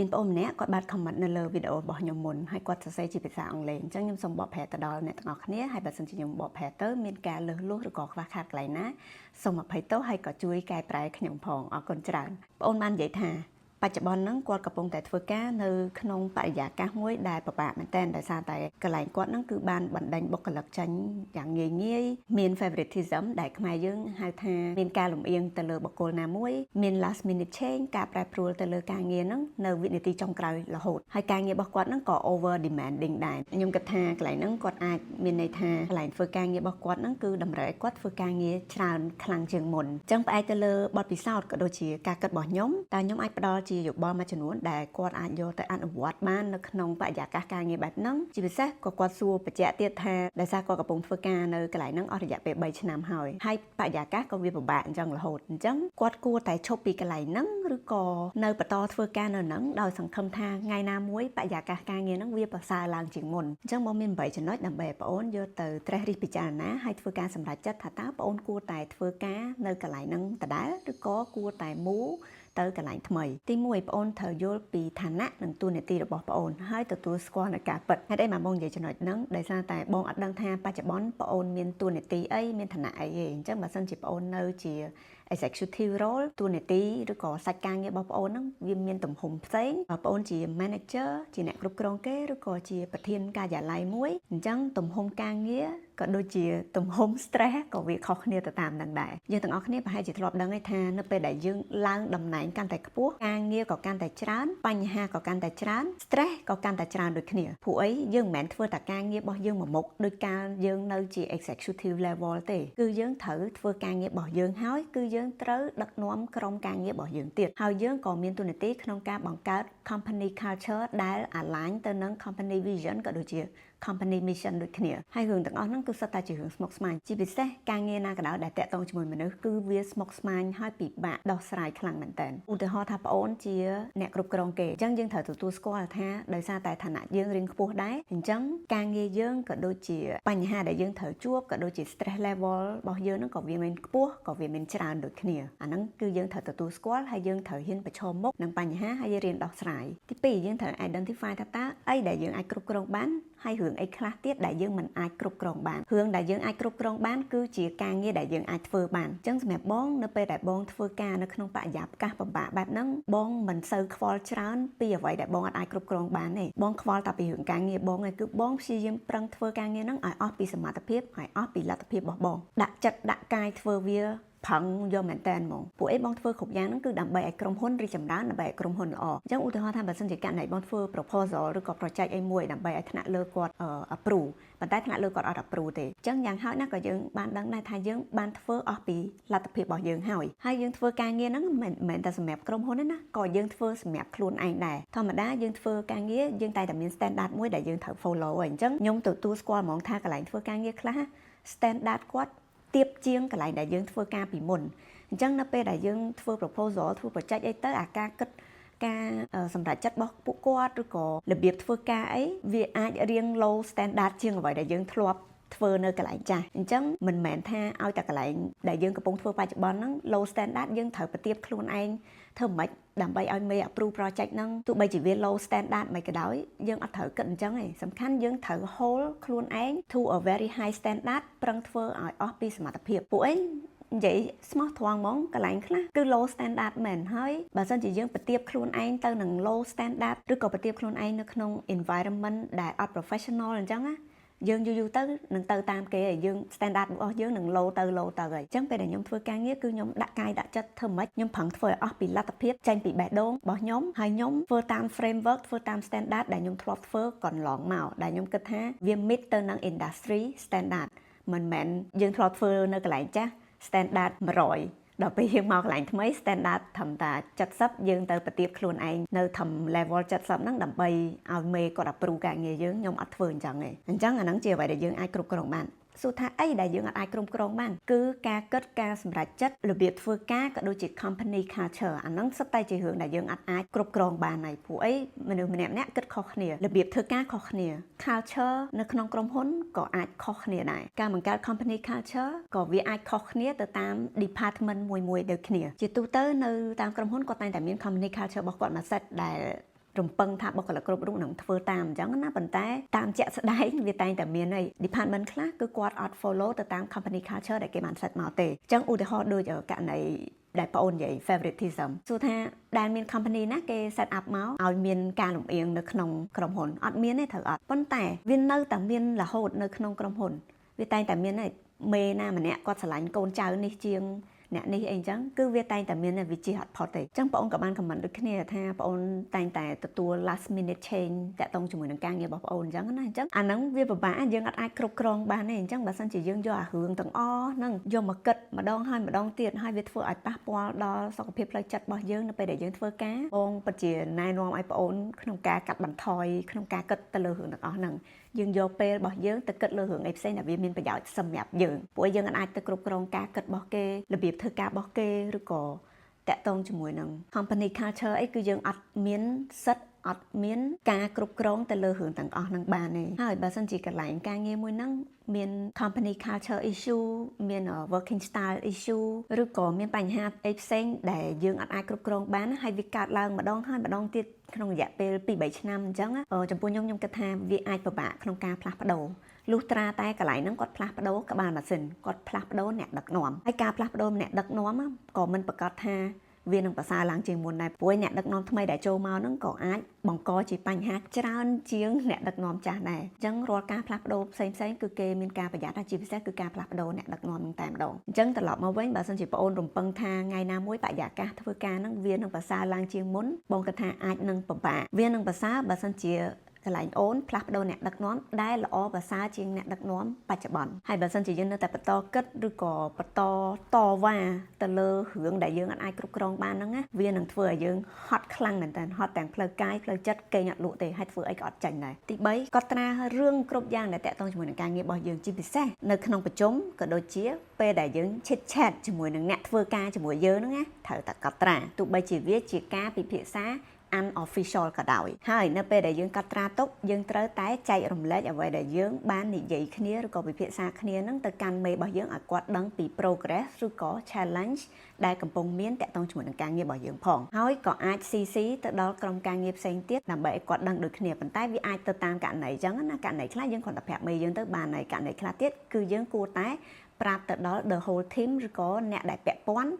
មានបងម្នាក់គាត់បាន comment នៅលើវីដេអូរបស់ខ្ញុំមុនហើយគាត់សរសេរជាភាសាអង់គ្លេសអញ្ចឹងខ្ញុំសូមបកប្រែទៅដល់អ្នកទាំងអស់គ្នាហើយបើសិនជាខ្ញុំបកប្រែទៅមានការលើសលួសឬក៏ខ្វះខាតកន្លែងណាសូមអភ័យទោសហើយក៏ជួយកែប្រែខ្ញុំផងអរគុណច្រើនបងបាននិយាយថាបច្ចុប្បន្នហ្នឹងគាត់កំពុងតែធ្វើការនៅក្នុងបរិយាកាសមួយដែលពិបាកមែនទែនដោយសារតែកន្លែងគាត់ហ្នឹងគឺបានបណ្ដេញបុគ្គលិកចេញយ៉ាងងាយងាយមាន favoritism ដែលខ្មែរយើងហៅថាមានការលំអៀងទៅលើបុគ្គលណាមួយមាន last minute change ការប្រែប្រួលទៅលើការងារហ្នឹងនៅវិនាទីចុងក្រោយរហូតហើយការងាររបស់គាត់ហ្នឹងក៏ over demanding ដែរខ្ញុំគិតថាកន្លែងហ្នឹងគាត់អាចមានន័យថាកន្លែងធ្វើការងាររបស់គាត់ហ្នឹងគឺតម្រូវឲ្យគាត់ធ្វើការងារច្រើនខ្លាំងជាងមុនអញ្ចឹងផ្អែកទៅលើបទពិសោធន៍ក៏ដូចជាការគិតរបស់ខ្ញុំតើខ្ញុំអាចផ្ដល់ជាយោបល់មួយចំនួនដែលគាត់អាចយកទៅអនុវត្តបាននៅក្នុងបរិយាកាសការងារបែបហ្នឹងជាពិសេសក៏គាត់សួរបញ្ជាក់ទៀតថាដោយសារគាត់កំពុងធ្វើការនៅកន្លែងហ្នឹងអស់រយៈពេល3ឆ្នាំហើយបរិយាកាសក៏វាពិបាកអញ្ចឹងរហូតអញ្ចឹងគាត់គួរតែឈប់ពីកន្លែងហ្នឹងឬក៏នៅបន្តធ្វើការនៅហ្នឹងដោយសង្ឃឹមថាថ្ងៃណាមួយបរិយាកាសការងារហ្នឹងវាប្រសើរឡើងជាងមុនអញ្ចឹងមកមាន8ចំណុចដើម្បីឲ្យបងអូនយកទៅត្រិះរិះពិចារណាហើយធ្វើការសម្រេចចិត្តថាតើបងអូនគួរតែធ្វើការនៅកន្លែងហ្នឹងដដែលឬក៏គួរតែមូទៅកន្លែងថ្មីទី1បងអូនត្រូវយល់ពីឋានៈនិងតួនាទីរបស់បងអូនហើយទទួលស្គាល់នៅការពិតហេតុអីមកបងនិយាយចំណុចហ្នឹងដោយសារតែបងអត់ដឹងថាបច្ចុប្បន្នបងអូនមានតួនាទីអីមានឋានៈអីទេអញ្ចឹងបើសិនជាបងអូននៅជា executive role តួនាទីឬក៏សាច់ការងាររបស់បងអូនហ្នឹងវាមានទំហំផ្សេងបងអូនជា manager ជាអ្នកគ្រប់គ្រងគេឬក៏ជាប្រធានការិយាល័យមួយអញ្ចឹងទំហំការងារក៏ដូចជាទំហំ stress ក៏វាខុសគ្នាទៅតាមនឹងដែរយើងទាំងអស់គ្នាប្រហែលជាធ្លាប់ដឹងថានៅពេលដែលយើងឡើងតំណែងកាន់តែខ្ពស់ការងារក៏កាន់តែច្រើនបញ្ហាក៏កាន់តែច្រើន stress ក៏កាន់តែច្រើនដូចគ្នាព្រោះអីយើងមិនមែនធ្វើតែការងាររបស់យើងមួយមុខដូចកាលយើងនៅជា executive level ទេគឺយើងត្រូវធ្វើការងាររបស់យើងហើយគឺយើងត្រូវដឹកនាំក្រុមការងាររបស់យើងទៀតហើយយើងក៏មានតួនាទីក្នុងការបង្កើត company culture ដែល align ទៅនឹង company vision ក៏ដូចជា company mission ដូចគ្នាហើយរឿងទាំងអស់ហ្នឹងគឺសុទ្ធតែជារឿងស្មុគស្មាញជាពិសេសការងារណាក៏ដោយដែលតាក់ទងជាមួយមនុស្សគឺវាស្មុគស្មាញហើយពិបាកដោះស្រាយខ្លាំងមែនតើឧទាហរណ៍ថាប្អូនជាអ្នកគ្រប់គ្រងគេអញ្ចឹងយើងត្រូវទទួលស្គាល់ថាដោយសារតែឋានៈយើងរៀងខ្ពស់ដែរអញ្ចឹងការងារយើងក៏ដូចជាបញ្ហាដែលយើងត្រូវជួបក៏ដូចជា stress level របស់យើងហ្នឹងក៏វាមានខ្ពស់ក៏វាមានច្រើនដូចគ្នាអាហ្នឹងគឺយើងត្រូវទទួលស្គាល់ហើយយើងត្រូវហ៊ានប្រឈមមុខនឹងបញ្ហាហើយរៀនដោះស្រាយទី2យើងត្រូវ identify ថាតើអីដែលយើងអាចគ្រប់គ្រងបានហើយរឿងអីខ្លះទៀតដែលយើងមិនអាចគ្រប់គ្រងបានរឿងដែលយើងអាចគ្រប់គ្រងបានគឺជាការងារដែលយើងអាចធ្វើបានអញ្ចឹងសម្រាប់បងនៅពេលដែលបងធ្វើការនៅក្នុងបរិយាកាសពិបាកបែបហ្នឹងបងមិនសូវខ្វល់ច្រើនពីអ្វីដែលបងអាចគ្រប់គ្រងបានទេបងខ្វល់តែពីរឿងការងារបងឯងគឺបងព្យាយាមប្រឹងធ្វើការងារហ្នឹងឲ្យអស់ពីសមត្ថភាពហើយអស់ពីលទ្ធភាពរបស់បងដាក់ចិត្តដាក់កាយធ្វើវាផឹងយកមែនតែនហ្មងពួកអីបងធ្វើគ្រប់យ៉ាងហ្នឹងគឺដើម្បីឲ្យក្រុមហ៊ុនរីកចម្រើនដើម្បីឲ្យក្រុមហ៊ុនល្អអញ្ចឹងឧទាហរណ៍ថាបើសិនជាករណីបងធ្វើ proposal ឬក៏ project អីមួយដើម្បីឲ្យថ្នាក់លើគាត់approve ប៉ុន្តែថ្នាក់លើគាត់អត់ approve ទេអញ្ចឹងយ៉ាងហោចណាស់ក៏យើងបានដឹងដែរថាយើងបានធ្វើអស់ពីលទ្ធភាពរបស់យើងហើយយើងធ្វើការងារហ្នឹងមិនមែនតែសម្រាប់ក្រុមហ៊ុនទេណាក៏យើងធ្វើសម្រាប់ខ្លួនឯងដែរធម្មតាយើងធ្វើការងារយើងតែមាន standard មួយដែលយើងត្រូវ follow ហើយអញ្ចឹងខ្ញុំទទួលស្គាល់ហ្មងថាកន្លែងធ្វើការងារខ្លះ standard គាត់ទៀបជាងកន្លែងដែលយើងធ្វើការពីមុនអញ្ចឹងនៅពេលដែលយើងធ្វើ proposal ធ្វើ project អីទៅអាការគិតការសម្រេចចិត្តរបស់ពួកគាត់ឬក៏របៀបធ្វើការអីវាអាចរៀង low standard ជាងអ្វីដែលយើងធ្លាប់ធ្វើនៅកន្លែងចាស់អញ្ចឹងមិនមែនថាឲ្យតែកន្លែងដែលយើងកំពុងធ្វើបច្ចុប្បន្នហ្នឹង low standard យើងត្រូវប្រទៀបខ្លួនឯងធ្វើមិនដើម្បីឲ្យមេ approve project ហ្នឹងទោះបីជាវា low standard មិនក៏ដោយយើងអត់ត្រូវគិតអញ្ចឹងទេសំខាន់យើងត្រូវ hold ខ្លួនឯង to a very high standard ប្រឹងធ្វើឲ្យអស់ពីសមត្ថភាពពួកឯងនិយាយស្មោះត្រង់ហ្មងកន្លែងខ្លះគឺ low standard មែនហើយបើសិនជាយើងប្រទៀបខ្លួនឯងទៅនឹង low standard ឬក៏ប្រទៀបខ្លួនឯងនៅក្នុង environment ដែលអត់ professional អញ្ចឹងណាយើងយូរទៅនឹងទៅតាមគេហើយយើង standard របស់យើងនឹង low ទៅហើយអញ្ចឹងពេលដែលខ្ញុំធ្វើការងារគឺខ្ញុំដាក់កាយដាក់ចិត្តធ្វើម៉េចខ្ញុំប្រឹងធ្វើឲ្យអស់ពីលទ្ធភាពចេញពីបេះដូងរបស់ខ្ញុំហើយខ្ញុំធ្វើតាម framework ធ្វើតាម standard ដែលខ្ញុំធ្លាប់ធ្វើកន្លងមកដែលខ្ញុំគិតថាវា meet ទៅនឹង industry standard មិនមែនយើងធ្លាប់ធ្វើនៅកន្លែងចាស់ standard 100ដល់ពេលយើងមកកន្លែងថ្មី standard ត្រឹមតែ70យើងទៅប្រទៀបខ្លួនឯងនៅត្រឹម level 70ហ្នឹងដើម្បីឲ្យមេគាត់ approve ការងារយើងខ្ញុំអត់ធ្វើអញ្ចឹងទេអញ្ចឹងអាហ្នឹងជាអ្វីដែលយើងអាចគ្រប់គ្រងបានសួរថាអីដែលយើងអាចគ្រប់គ្រងបានគឺការគិតការសម្រេចចិត្តរបៀបធ្វើការក៏ដូចជា company culture អាហ្នឹងសុទ្ធតែជារឿងដែលយើងអាចគ្រប់គ្រងបានហើយព្រោះអីមនុស្សម្នាក់គិតខុសគ្នារបៀបធ្វើការខុសគ្នា culture នៅក្នុងក្រុមហ៊ុនក៏អាចខុសគ្នាដែរការបង្កើត company culture ក៏វាអាចខុសគ្នាទៅតាម department មួយដូចគ្នាជាទូទៅនៅតាមក្រុមហ៊ុនគាត់តែងតែមាន company culture របស់គាត់មួយសិតដែល រំពឹងថាបុគ្គលិកគ្រប់រូបនឹងធ្វើតាមអញ្ចឹងណាប៉ុន្តែតាមជាក់ស្ដែងវាតែងតែមានអី department ខ្លះគឺគាត់អត់ follow ទៅតាម company culture ដែលគេបាន set មកទេអញ្ចឹងឧទាហរណ៍ដូចករណីដែលបងអូននិយាយ favoritism សួរថាដែលមាន company ណាគេ set up មកឲ្យមានការលំអៀងនៅក្នុងក្រុមហ៊ុនអត់មានទេត្រូវអត់ប៉ុន្តែវានៅតែមានរហូតនៅក្នុងក្រុមហ៊ុនវាតែងតែមានមេណាម្នាក់គាត់ស្រឡាញ់កូនចៅនេះជាងអ្នកនេះអីចឹងគឺវាតែងតែមានវិជាអត់ផុតទេអញ្ចឹងបងអូនក៏បាន comment ដូចគ្នាថាបងអូនតែងតែទទួល last minute change តាក់ទងជាមួយនឹងការងាររបស់បងអូនអញ្ចឹងណាអញ្ចឹងអាហ្នឹងវាពិបាកយើងអត់អាចគ្រប់គ្រងបានទេអញ្ចឹងបើសិនជាយើងយកអារឿងទាំងអស់ហ្នឹងយកមកគិតម្ដងហើយម្ដងទៀតហើយវាធ្វើឲ្យប៉ះពាល់ដល់សុខភាពផ្លូវចិត្តរបស់យើងនៅពេលដែលយើងធ្វើការបងពិតជាណែនាំឲ្យបងអូនក្នុងការកាត់បន្ថយក្នុងការគិតទៅលើរឿងទាំងអស់ហ្នឹងយើងយកពេលរបស់យើងទៅគិតលើរឿងអីផ្សេងដែលវាមានប្រយោជន៍សម្រាប់យើងព្រោះយើងអាចទៅគ្រប់គ្រងការគិតរបស់គេរបៀបធ្វើការរបស់គេឬក៏តាក់ទងជាមួយនឹង company culture អីគឺយើងអត់មានសិទ្ធិអត់មានការគ្រប់គ្រងទៅលើរឿងទាំងអស់ហ្នឹងបានទេហើយបើសិនជាកន្លែងការងារមួយហ្នឹងមាន company culture issue មាន working style issue ឬក៏មានបញ្ហាអីផ្សេងដែលយើងអត់អាចគ្រប់គ្រងបានហើយវាកើតឡើងម្ដងហើយម្ដងទៀតក្នុងរយៈពេល 2-3 ឆ្នាំអញ្ចឹងចំពោះខ្ញុំគិតថាវាអាចពិបាកក្នុងការផ្លាស់ប្ដូរលុះត្រាតែកន្លែងហ្នឹងគាត់ផ្លាស់ប្ដូរក្បាលម៉ាស៊ីនគាត់ផ្លាស់ប្ដូរអ្នកដឹកនាំហើយការផ្លាស់ប្ដូរអ្នកដឹកនាំក៏មិនប្រកាសថាវានឹងប្រសើរឡើងជាងមុនដែរព្រោះអ្នកដឹកនាំថ្មីដែលចូលមកហ្នឹងក៏អាចបង្កជាបញ្ហាច្រើនជាងអ្នកដឹកនាំចាស់ដែរអញ្ចឹងរាល់ការផ្លាស់ប្ដូរផ្សេងៗគឺគេមានការប្រយ័ត្នជាពិសេសគឺការផ្លាស់ប្ដូរអ្នកដឹកនាំហ្នឹងតែម្ដងអញ្ចឹងត្រឡប់មកវិញបើសិនជាបងអូនរំពឹងថាថ្ងៃណាមួយបរិយាកាសធ្វើការហ្នឹងវានឹងប្រសើរឡើងជាងមុនបងគិតថាអាចនឹងពិបាកវានឹងប្រសើរបើសិនជាកន្លែងអូនផ្លាស់ប្ដូរអ្នកដឹកនាំដែលល្អប្រសើរជាងអ្នកដឹកនាំបច្ចុប្បន្នហើយបើសិនជាយើងនៅតែបន្តគិតឬក៏បន្តតវ៉ាទៅលើរឿងដែលយើងអាចគ្រប់គ្រងបានហ្នឹងណាវានឹងធ្វើឲ្យយើងហត់ខ្លាំងមែនតើហត់ទាំងផ្លូវកាយផ្លូវចិត្តគេអត់លក់ទេហើយធ្វើអីក៏អត់ចាញ់ដែរទី3កត់ត្រារឿងគ្រប់យ៉ាងដែលតាក់ទងជាមួយនឹងការងាររបស់យើងជាពិសេសនៅក្នុងប្រជុំក៏ដូចជាពេលដែលយើង chit chat ជាមួយនឹងអ្នកធ្វើការជាមួយយើងហ្នឹងណាត្រូវតែកត់ត្រាទោះបីជាវាជាការពិភាក្សាunofficial ក៏ដោយហើយនៅពេលដែលយើងកត់ត្រាទុកយើងត្រូវតែចែករំលែកអ្វីដែលយើងបាននិយាយគ្នាឬក៏ពិភាក្សាគ្នានឹងទៅកាន់មេរបស់យើងឲ្យគាត់ដឹងពី progress ឬក៏ challenge ដែលកំពុងមានតាក់ទងជាមួយនឹងការងាររបស់យើងផងហើយក៏អាច CC ទៅដល់ក្រុមការងារផ្សេងទៀតដើម្បីឲ្យគាត់ដឹងដូចគ្នាប៉ុន្តែវាអាចទៅតាមករណីអញ្ចឹងណាករណីខ្លះយើងគ្រាន់តែប្រាប់មេយើងទៅបានហើយករណីខ្លះទៀតគឺយើងគួរតែប្រាប់ទៅដល់ the whole team ឬក៏អ្នកដែលពាក់ព័ន្ធ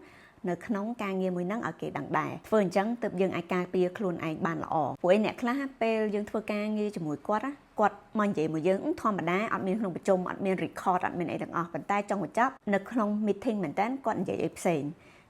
នៅក្នុងការងារមួយហ្នឹងឲ្យគេដឹងដែរធ្វើអញ្ចឹងទើបយើងអាចការពារខ្លួនឯងបានល្អព្រោះអ្នកខ្លះពេលយើងធ្វើការងារជាមួយគាត់គាត់មកនិយាយមួយយើងធម្មតាអត់មានក្នុងប្រជុំអត់មាន record អត់មានអីទាំងអស់ប៉ុន្តែចុងបញ្ចប់នៅក្នុង meeting មែនតើគាត់និយាយអីផ្សេង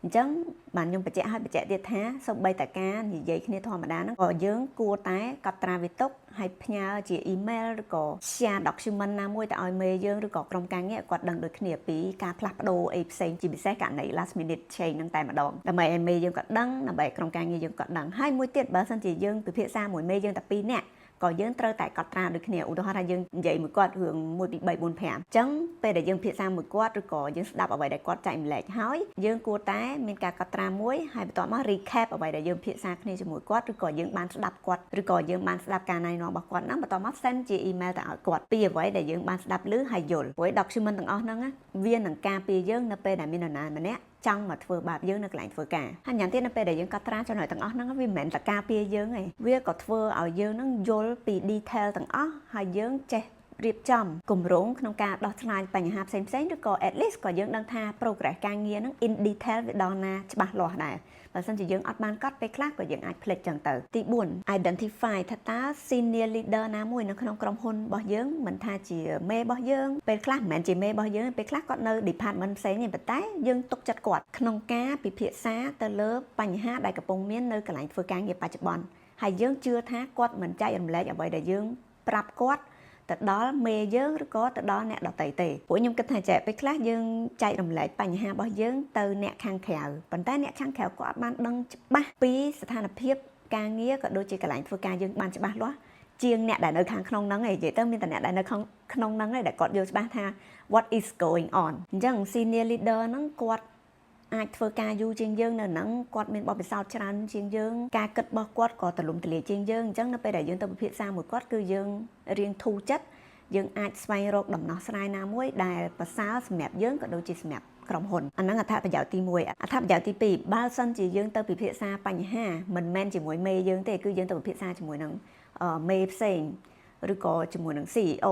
អញ្ចឹងបានខ្ញុំបញ្ជាក់ទៀតថាសូម្បីតែការនិយាយគ្នាធម្មតាហ្នឹងក៏យើងគួរតែកត់ត្រាវាទុកហើយផ្ញើជា email ឬក៏ share document ណាមួយទៅឲ្យមេយើងឬក៏ក្រុមការងារគាត់ដឹងដូចគ្នាពីការផ្លាស់ប្ដូរអីផ្សេងជាពិសេសករណី last minute change ហ្នឹងតែម្ដងដើម្បីឲ្យមេយើងគាត់ដឹងដើម្បីឲ្យក្រុមការងារយើងគាត់ដឹងហើយមួយទៀតបើសិនជាយើងពិភាក្សាមួយមេយើងតែ2នាក់ក៏យើងត្រូវតែកត់ត្រាដូចគ្នាឧទាហរណ៍ថាយើងនិយាយមួយគាត់រឿង1 2 3 4 5អញ្ចឹងពេលដែលយើងពិភាក្សាមួយគាត់ឬក៏យើងស្ដាប់អ្វីដែលគាត់ចែកម្លែកហើយយើងគួរតែមានការកត់ត្រាមួយហើយបន្ទាប់មក recap អ្វីដែលយើងពិភាក្សាគ្នាជាមួយគាត់ឬក៏យើងបានស្ដាប់គាត់ឬក៏យើងបានស្ដាប់ការណែនាំរបស់គាត់ហ្នឹងបន្ទាប់មក send ជា email ទៅឲ្យគាត់ពីអ្វីដែលយើងបានស្ដាប់ឮហើយយល់ព្រោះ document ទាំងអស់ហ្នឹងវានឹងការពារយើងនៅពេលដែលមាននរណាម្នាក់ចង់មកធ្វើបាបយើងនៅកន្លែងធ្វើការហើយញ៉ាំទៀតនៅពេលដែលយើងកត់ត្រាចំណុចទាំងអស់ហ្នឹងវាមិនមែនតែការពារយើងទេវាក៏ធ្វើឲ្យយើងនឹងយល់ពី detail ទាំងអស់ហើយយើងចេះរៀបចំគម្រោងក្នុងការដោះស្រាយបញ្ហាផ្សេងៗឬក៏ at least ក៏យើងដឹងថា progress ការងារហ្នឹង in detail វាដល់ណាច្បាស់លាស់ដែរបើមិនជាយើងអត់បានកត់ពេលខ្លះក៏យើងអាចភ្លេចចឹងទៅទី4 identify ថាតើ senior leader ណាមួយនៅក្នុងក្រុមហ៊ុនរបស់យើងមិនថាជាមេរបស់យើងពេលខ្លះមិនមែនជាមេរបស់យើងពេលខ្លះគាត់នៅ department ផ្សេងទេប៉ុន្តែយើងទុកចិត្តគាត់ក្នុងការពិភាក្សាទៅលើបញ្ហាដែលកំពុងមាននៅកន្លែងធ្វើការងារបច្ចុប្បន្នហើយយើងជឿថាគាត់មិនចែករំលែកអ្វីដែលយើងប្រាប់គាត់ទៅដល់មេយើងឬក៏ទៅដល់អ្នកដទៃទេព្រោះខ្ញុំគិតថាចែកពេលខ្លះយើងចែករំលែកបញ្ហារបស់យើងទៅអ្នកខាងក្រៅប៉ុន្តែអ្នកខាងក្រៅក៏អត់បានដឹងច្បាស់ពីស្ថានភាពការងារក៏ដូចជាកន្លែងធ្វើការយើងបានច្បាស់លាស់ជាងអ្នកដែលនៅខាងក្នុងហ្នឹងឯងនិយាយទៅមានតែអ្នកដែលនៅក្នុងហ្នឹងឯងដែលគាត់យល់ច្បាស់ថា what is going on អញ្ចឹង senior leader ហ្នឹងគាត់អាចធ្វើការយូរជាងយើងនៅហ្នឹងគាត់មានបទពិសោធន៍ច្រើនជាងយើងការគិតរបស់គាត់ក៏ទូលំទូលាយជាងយើងអញ្ចឹងនៅពេលដែលយើងទៅពិភាក្សាមួយគាត់គឺយើងរៀងធូរចិត្តយើងអាចស្វែងរកដំណោះស្រាយណាមួយដែលប្រសើរសម្រាប់យើងក៏ដូចជាសម្រាប់ ក្រុមហ៊ុនអាហ្នឹងអត្ថប្រយោជន៍ទី1អត្ថប្រយោជន៍ទី2បើសិនជាយើងទៅពិភាក្សាបញ្ហាមិនមែនជាមួយមេយើងទេគឺយើងទៅពិភាក្សាជាមួយនឹងមេផ្សេងឬក៏ជាមួយនឹង CEO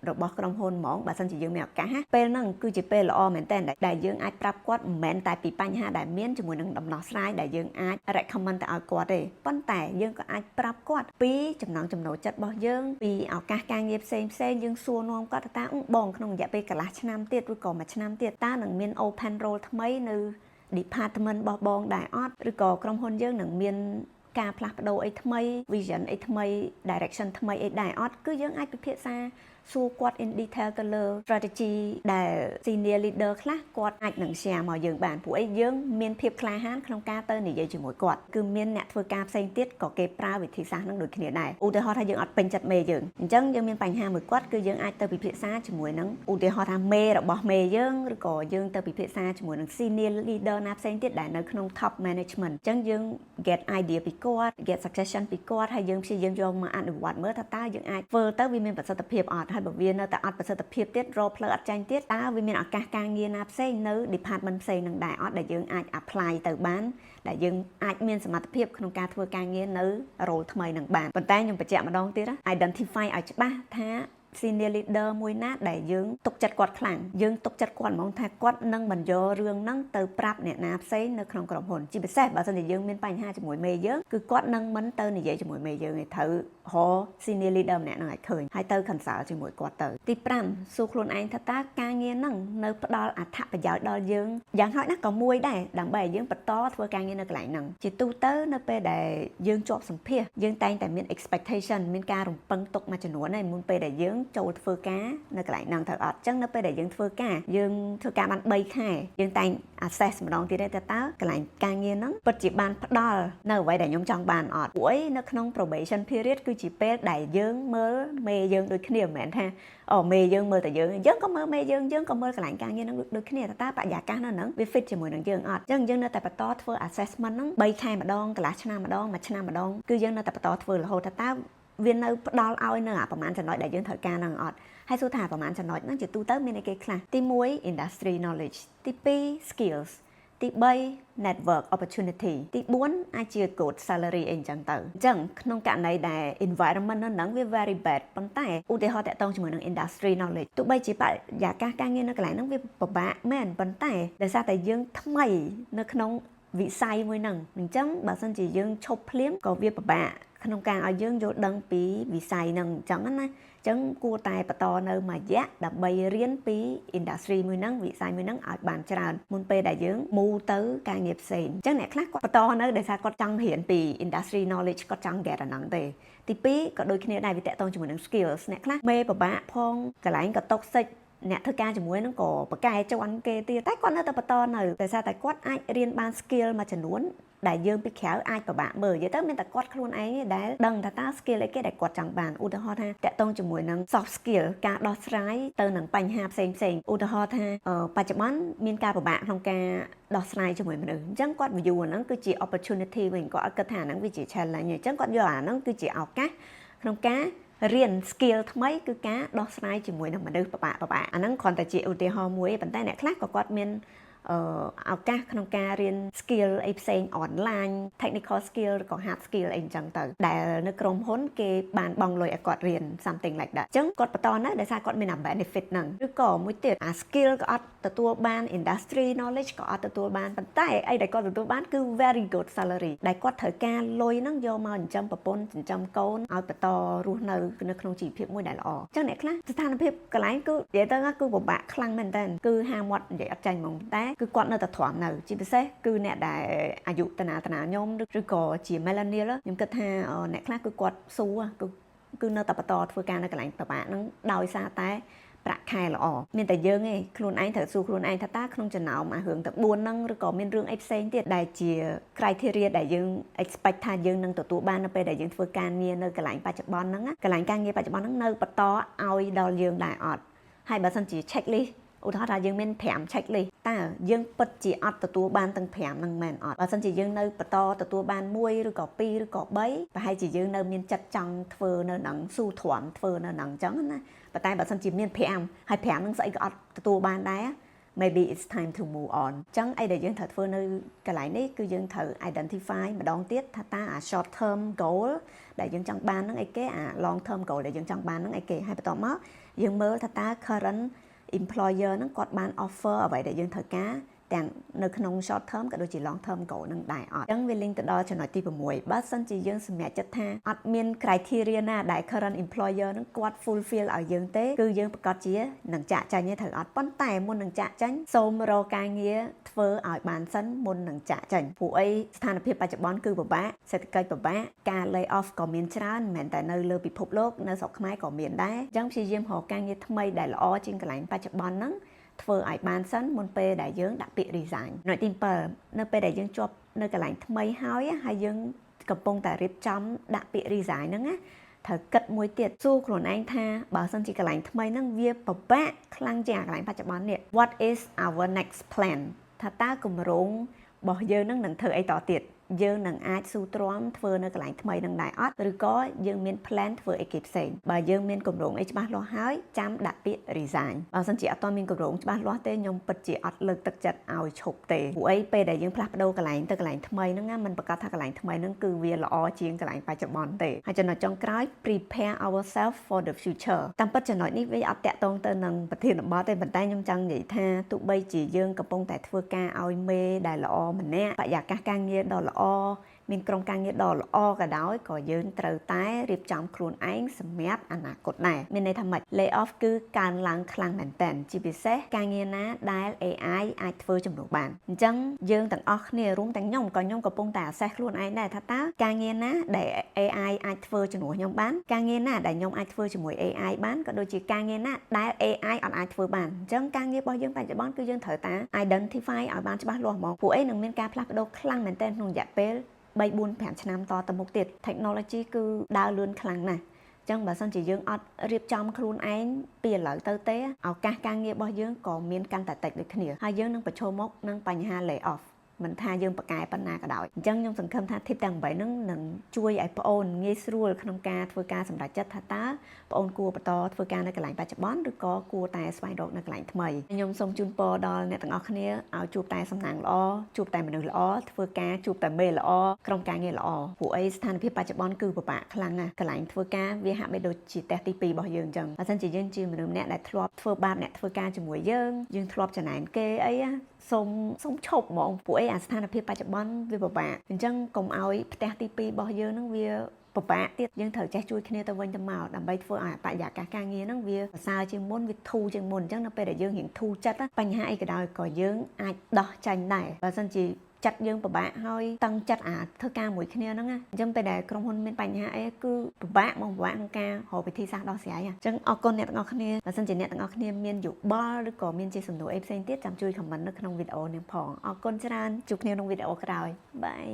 របស់ក្រុមហ៊ុនហ្មងបើសិនជាយើងមានឱកាសពេលហ្នឹងគឺជាពេលល្អមែនតើដែលយើងអាចប្រាប់គាត់មិនមែនតែពីបញ្ហាដែលមានជាមួយនឹងដំណោះស្រាយដែលយើងអាច recommend ទៅឲ្យគាត់ទេប៉ុន្តែយើងក៏អាចប្រាប់គាត់ពីចំណង់ចំណូលចិត្តរបស់យើងពីឱកាសការងារផ្សេងយើងសួរនាំគាត់ថាបងក្នុងរយៈពេលកន្លះឆ្នាំទៀតឬក៏មួយឆ្នាំទៀតតើនឹងមាន open role ថ្មីនៅ department របស់បងដែរអត់ឬក៏ក្រុមហ៊ុនយើងនឹងមានការផ្លាស់ប្ដូរអីថ្មី vision អីថ្មី direction ថ្មីអីដែរអត់គឺយើងអាចពិភាក្សាសួរគាត់ in detail ទៅលើ strategy ដែល senior leader ខ្លះគាត់អាចនឹង share មកយើងបានព្រោះអីយើងមានភាពក្លាហានក្នុងការទៅនិយាយជាមួយគាត់គឺមានអ្នកធ្វើការផ្សេងទៀតក៏គេប្រើវិធីសាស្ត្រនឹងដូចគ្នាដែរឧទាហរណ៍ថាយើងអត់ពេញចិត្តមេយើងអញ្ចឹងយើងមានបញ្ហាមួយគាត់គឺយើងអាចទៅពិភាក្សាជាមួយនឹងឧទាហរណ៍ថាមេរបស់មេយើងឬក៏យើងទៅពិភាក្សាជាមួយនឹង senior leader ណាផ្សេងទៀតដែលនៅក្នុង top management អញ្ចឹងយើង get idea ពីគាត់ get suggestion ពីគាត់ហើយយើងព្យាយាមយកមកអនុវត្តមើលថាតើយើងអាចធ្វើទៅវាមានប្រសិទ្ធភាពអត់ហើយបើវានៅតែអត់ប្រសិទ្ធភាពទៀតរកផ្លូវអត់ចាញ់ទៀតតើវាមានឱកាសការងារណាផ្សេងនៅ department ផ្សេងនឹងដែរអត់ដែលយើងអាច apply ទៅបានដែលយើងអាចមានសមត្ថភាពក្នុងការធ្វើការងារនៅ role ថ្មីនឹងបានប៉ុន្តែខ្ញុំបញ្ជាក់ម្ដងទៀត identify ឲ្យច្បាស់ថា senior leader មួយណាដែលយើងទុកចិត្តគាត់ខ្លាំងយើងទុកចិត្តគាត់ហ្មងថាគាត់នឹងបញ្យករឿងហ្នឹងទៅប្រាប់អ្នកណាផ្សេងនៅក្នុងក្រុមហ៊ុនជាពិសេសបើសិនជាយើងមានបញ្ហាជាមួយមេយើងគឺគាត់នឹងមិនទៅនិយាយជាមួយមេយើងទេត្រូវរក senior leader ម្នាក់ហ្នឹងឲ្យឃើញហើយទៅ consult ជាមួយគាត់ទៅទី5សួរខ្លួនឯងថាតើការងារហ្នឹងនៅផ្ដល់អត្ថប្រយោជន៍ដល់យើងយ៉ាងហោចណាស់ក៏មួយដែរដើម្បីឲ្យយើងបន្តធ្វើការងារនៅកន្លែងហ្នឹងជាទូទៅនៅពេលដែលយើងជាប់សម្ភាសយើងតែងតែមាន expectation មានការរំពឹងទុកមួយចំនួនហើយមុនពេលដែលយើងចូលធ្វើការនៅកន្លែងហ្នឹងត្រូវអត់អញ្ចឹងនៅពេលដែលយើងធ្វើការបាន3ខែយើងតែង assess ម្ដងទៀតថាតើកន្លែងការងារហ្នឹងពិតជាបានផ្ដល់នៅអ្វីដែលខ្ញុំចង់បានអត់ព្រោះអីនៅក្នុង probation period គឺជាពេលដែលយើងមើលមេយើងដូចគ្នាមិនមែនថាមេយើងមើលតែយើងក៏មើលមេយើងក៏មើលកន្លែងការងារហ្នឹងដូចគ្នាតើបរិយាកាសនៅហ្នឹងវា fit ជាមួយនឹងយើងអត់អញ្ចឹងយើងនៅតែបន្តធ្វើ assessment ហ្នឹង3ខែម្ដងកន្លះឆ្នាំម្ដងមួយឆ្នាំម្ដងគឺយើងនៅតែបន្តធ្វើរហូតតើវានៅផ្ដល់ឲ្យនៅប្រហែលចំណុចដែលយើងត្រូវការហ្នឹងអត់ហើយសួរថាប្រហែលចំណុចហ្នឹងជាទូទៅមានអីគេខ្លះទី1 industry knowledge ទី2 skills ទី3 network opportunity ទី4អាចជា good salary អីចឹងទៅអញ្ចឹងក្នុងករណីដែល environment នៅហ្នឹងវា very bad ប៉ុន្តែឧទាហរណ៍តាក់ទងជាមួយនឹង industry knowledge ទោះបីជាបរិយាកាសការងារនៅកន្លែងហ្នឹងវាពិបាកមែនប៉ុន្តែដោយសារតែយើងថ្មីនៅក្នុងវិស័យមួយហ្នឹងអញ្ចឹងបើសិនជាយើងឈប់ភ្លាមក៏វាពិបាកក្នុងការឲ្យយើងយល់ដឹងពីវិស័យហ្នឹងអញ្ចឹងណាអញ្ចឹងគួរតែបន្តនៅមួយរយៈដើម្បីរៀនពី industry មួយហ្នឹងវិស័យមួយហ្នឹងឲ្យបានច្រើនមុនពេលដែលយើង move ទៅការងារផ្សេងអញ្ចឹងអ្នកខ្លះគាត់បន្តនៅដោយសារគាត់ចង់រៀនពី industry knowledge គាត់ចង់ get អាហ្នឹងទេទី2ក៏ដូចគ្នាដែរវាតកតងជាមួយនឹង skills អ្នកខ្លះមេពិបាកផងកន្លែងក៏ toxic អ្នកធ្វើការជាមួយនឹងក៏ប្រកែជាន់គេទៀតតែគាត់នៅតែបន្តនៅដោយសារតែគាត់អាចរៀនបាន skill មួយចំនួនដែលយើងពីក្រៅអាចពិបាកមើលនិយាយទៅមានតែគាត់ខ្លួនឯងទេដែលដឹងថាតើ skill អីគេដែលគាត់ចង់បានឧទាហរណ៍ថាតកតងជាមួយនឹង soft skill ការដោះស្រាយទៅនឹងបញ្ហាផ្សេងឧទាហរណ៍ថាបច្ចុប្បន្នមានការពិបាកក្នុងការដោះស្រាយជាមួយមនុស្សអញ្ចឹងគាត់ view អាហ្នឹងគឺជា opportunity វិញគាត់គិតថាអាហ្នឹងវាជា challenge អញ្ចឹងគាត់យកអាហ្នឹងគឺជាឱកាសក្នុងការរៀន skill ថ្មីគឺការដោះស្រាយជាមួយនឹងមនុស្សពិបាកអាហ្នឹងគ្រាន់តែជាឧទាហរណ៍មួយប៉ុន្តែអ្នកខ្លះក៏គាត់មានឱកាសក្នុងការរៀន skill អីផ្សេង online technical skill ឬក៏ hard skill អីអញ្ចឹងទៅដែលនៅក្រុមហ៊ុនគេបានបង់លុយឲ្យគាត់រៀន something like that អញ្ចឹងគាត់បន្តនៅដោយសារគាត់មាន benefit ហ្នឹងឬក៏មួយទៀតអា skill ក៏អត់ទទួលបាន industry knowledge ក៏អត់ទទួលបានប៉ុន្តែអីដែលគាត់ទទួលបានគឺ very good salary ដែលគាត់ត្រូវការលុយហ្នឹងយកមកចិញ្ចឹមប្រពន្ធចិញ្ចឹមកូនឲ្យបន្តរស់នៅក្នុងជីវភាពមួយដែលល្អអញ្ចឹងអ្នកខ្លះស្ថានភាពកន្លែងគឺនិយាយទៅគឺពិបាកខ្លាំងមែនតើគឺហាមាត់និយាយអត់ចាញ់ហ្មងតែគឺគាត់នៅតែទ្រាំនៅជាពិសេសគឺអ្នកដែលអាយុតាណាខ្ញុំឬក៏ជា millennial ខ្ញុំគិតថាអ្នកខ្លះគឺគាត់ស៊ូគឺនៅតែបន្តធ្វើការនៅកន្លែងពិបាកហ្នឹងដោយសារតែប្រាក់ខែល្អមានតែយើងឯងខ្លួនឯងត្រូវសួរខ្លួនឯងថាតើក្នុងចំណោមអារឿងទាំង4ហ្នឹងឬក៏មានរឿងអីផ្សេងទៀតដែលជា criteria ដែលយើង expect ថាយើងនឹងទទួលបាននៅពេលដែលយើងធ្វើការងារនៅកន្លែងបច្ចុប្បន្នហ្នឹងកន្លែងការងារបច្ចុប្បន្នហ្នឹងនៅបន្តឲ្យដល់យើងដែរអត់ហើយបើសិនជា checklist ឧទាហរណ៍ថាយើងមាន5 checklist តើយើងពិតជាអត់ទទួលបានទាំង5ហ្នឹងមែនអត់បើសិនជាយើងនៅបន្តទទួលបាន1ឬក៏2ឬក៏3ប្រហែលជាយើងនៅមានចិត្តចង់ធ្វើនៅនឹងស៊ូទ្រាំធ្វើនៅនឹងអញ្ចឹងណាប៉ុន្តែបើសិនជាមាន5ហើយ5ហ្នឹងស្អីក៏អត់ទទួលបានដែរ maybe it's time to move on ចឹងអីដែលយើងត្រូវធ្វើនៅកន្លែងនេះគឺយើងត្រូវ identify ម្ដងទៀតថាតើអា short term goal ដែលយើងចង់បានហ្នឹងអីគេអា long term goal ដែលយើងចង់បានហ្នឹងអីគេហើយបន្ទាប់មកយើងមើលថាតើ current employer ហ្នឹងគាត់បាន offer អ្វីដែលយើងត្រូវការទាំងនៅក្នុង short term ក៏ដូចជា long term goal នឹងដែរអត់អញ្ចឹងវា link ទៅដល់ចំណុចទី6បើសិនជាយើងសម្រេចចិត្តថាអត់មាន criteria ណាដែល current employer នឹងគាត់ fulfill ឲ្យយើងទេគឺយើងប្រកាសជានឹងចាក់ចាញ់ទេត្រូវអត់ប៉ុន្តែមុននឹងចាក់ចាញ់សូមរកការងារធ្វើឲ្យបានសិនមុននឹងចាក់ចាញ់ព្រោះអីស្ថានភាពបច្ចុប្បន្នគឺពិបាកសេដ្ឋកិច្ចពិបាកការ lay off ក៏មានច្រើនមិនមែនតែនៅលើពិភពលោកនៅស្រុកខ្មែរក៏មានដែរអញ្ចឹងព្យាយាមរកការងារថ្មីដែលល្អជាងកន្លែងបច្ចុប្បន្នហ្នឹងធ្វើឲ្យបានសិនមុនពេលដែលយើងដាក់ពាក្យ resign ចំណុចទី7នៅពេលដែលយើងជាប់នៅកន្លែងថ្មីហើយយើងកំពុងតែរៀបចំដាក់ពាក្យ resign ហ្នឹងណាត្រូវគិតមួយទៀតសួរខ្លួនឯងថាបើសិនជាកន្លែងថ្មីហ្នឹងវាពិបាកខ្លាំងជាងកន្លែងបច្ចុប្បន្ននេះ What is our next plan ថាតើគម្រោងរបស់យើងនឹងធ្វើអីតទៀតយើងនឹងអាចស៊ូទ្រាំធ្វើនៅកន្លែងថ្មីនឹងដែរអត់ឬក៏យើងមាន plan ធ្វើអីគេផ្សេងបើយើងមានគម្រោងអីច្បាស់លាស់ហើយចាំដាក់ពាក្យ resign បើមិនជាអត់ទាន់មានគម្រោងច្បាស់លាស់ទេខ្ញុំពិតជាអត់លើកទឹកចិត្តឲ្យឈប់ទេព្រោះអីពេលដែលយើងផ្លាស់ប្ដូរកន្លែងទៅកន្លែងថ្មីហ្នឹងណាมันប្រកាសថាកន្លែងថ្មីហ្នឹងគឺវាល្អជាងកន្លែងបច្ចុប្បន្នទេហើយចំណុចចុងក្រោយ prepare ourselves for the future តាមពិតចំណុចនេះវាអត់តាក់ទងទៅនឹងប្រធានបទទេប៉ុន្តែខ្ញុំចង់និយាយថាទោះបីជាយើងកំពុងតែធ្វើការឲ្យមេដែលល្អម្នាក់បរិយាកាសការងារដ៏ល្អមានក្រុមការងារដ៏ល្អក៏ដោយក៏យើងត្រូវតែរៀបចំខ្លួនឯងសម្រាប់អនាគតដែរមានន័យថាម៉េច lay off គឺកើនឡើងខ្លាំងមែនទែនជាពិសេសការងារណាដែល AI អាចធ្វើជំនួសបានអញ្ចឹងយើងទាំងអស់គ្នារួមទាំងខ្ញុំកំពុងតែ assess ខ្លួនឯងដែរថាតើការងារណាដែល AI អាចធ្វើជំនួសខ្ញុំបានការងារណាដែលខ្ញុំអាចធ្វើជាមួយ AI បានក៏ដូចជាការងារណាដែល AI អត់អាចធ្វើបានអញ្ចឹងការងាររបស់យើងបច្ចុប្បន្នគឺយើងត្រូវតា identify ឲ្យបានច្បាស់លាស់ហ្មងពួកឯងនឹងមានការផ្លាស់ប្ដូរខ្លាំងមែនទែនក្នុងរយៈពេល3 4 5ឆ្នាំតទៅមុខទៀត technology គឺដើរលឿនខ្លាំងណាស់អញ្ចឹងបើសិនជាយើងអត់រៀបចំខ្លួនឯងពីឥឡូវទៅទេឱកាសការងាររបស់យើងក៏មានកាន់តែតិចដូចគ្នាហើយយើងនឹងប្រឈមមុខនឹងបញ្ហា lay off មិនថាយើងប្រកែប៉ុណ្ណាក៏ដោយអញ្ចឹងខ្ញុំសង្ឃឹមថា tip ទាំង8ហ្នឹងនឹងជួយឲ្យប្អូនងាយស្រួលក្នុងការធ្វើការសម្រេចចិត្តថាតើប្អូនគួរបន្តធ្វើការនៅកន្លែងបច្ចុប្បន្នឬក៏គួរតែស្វែងរកនៅកន្លែងថ្មីខ្ញុំសូមជូនពរដល់អ្នកទាំងអស់គ្នាឲ្យជួបតែសំណាងល្អជួបតែមនុស្សល្អធ្វើការជួបតែមេល្អក្រុមការងារល្អព្រោះអីស្ថានភាពបច្ចុប្បន្នគឺពិបាកខ្លាំងណាស់កន្លែងធ្វើការវាហាក់បីដូចជាផ្ទះទី2របស់យើងអញ្ចឹងបើមិនជាយើងជាមនុស្សម្នាក់ដែលធ្លាប់ធ្វើបាបអ្នកធ្វើការជាមួយយើងធ្លាប់ចំណានគេអីសូមឈប់ហ្មងព្រោះអីអាស្ថានភាពបច្ចុប្បន្នវាពិបាកអញ្ចឹងកុំឲ្យផ្ទះទី2របស់យើងនឹងវាពិបាកទៀតយើងត្រូវចេះជួយគ្នាទៅវិញទៅមកដើម្បីធ្វើឲ្យបរិយាកាសការងារហ្នឹងវាប្រសើរជាងមុនវាធូរជាងមុនអញ្ចឹងនៅពេលដែលយើងរៀងធូរចិត្តបញ្ហាអីក៏ដោយក៏យើងអាចដោះចាញ់ដែរបើមិនជាចិត្តយើងពិបាកហើយតឹងចិត្តធ្វើការមួយគ្នាហ្នឹងអញ្ចឹងពេលដែលក្រុមហ៊ុនមានបញ្ហាអីគឺពិបាកក្នុងការរកវិធីសាស្ត្រដោះស្រាយអញ្ចឹងអរគុណអ្នកទាំងអស់គ្នាបើមិនជាអ្នកទាំងអស់គ្នាមានយោបល់ឬក៏មានជាសំណួរអីផ្សេងទៀតចាំជួយ comment នៅក្នុងវីដេអូនេះផងអរគុណច្រើនជួបគ្នាក្នុងវីដេអូក្រោយបាយ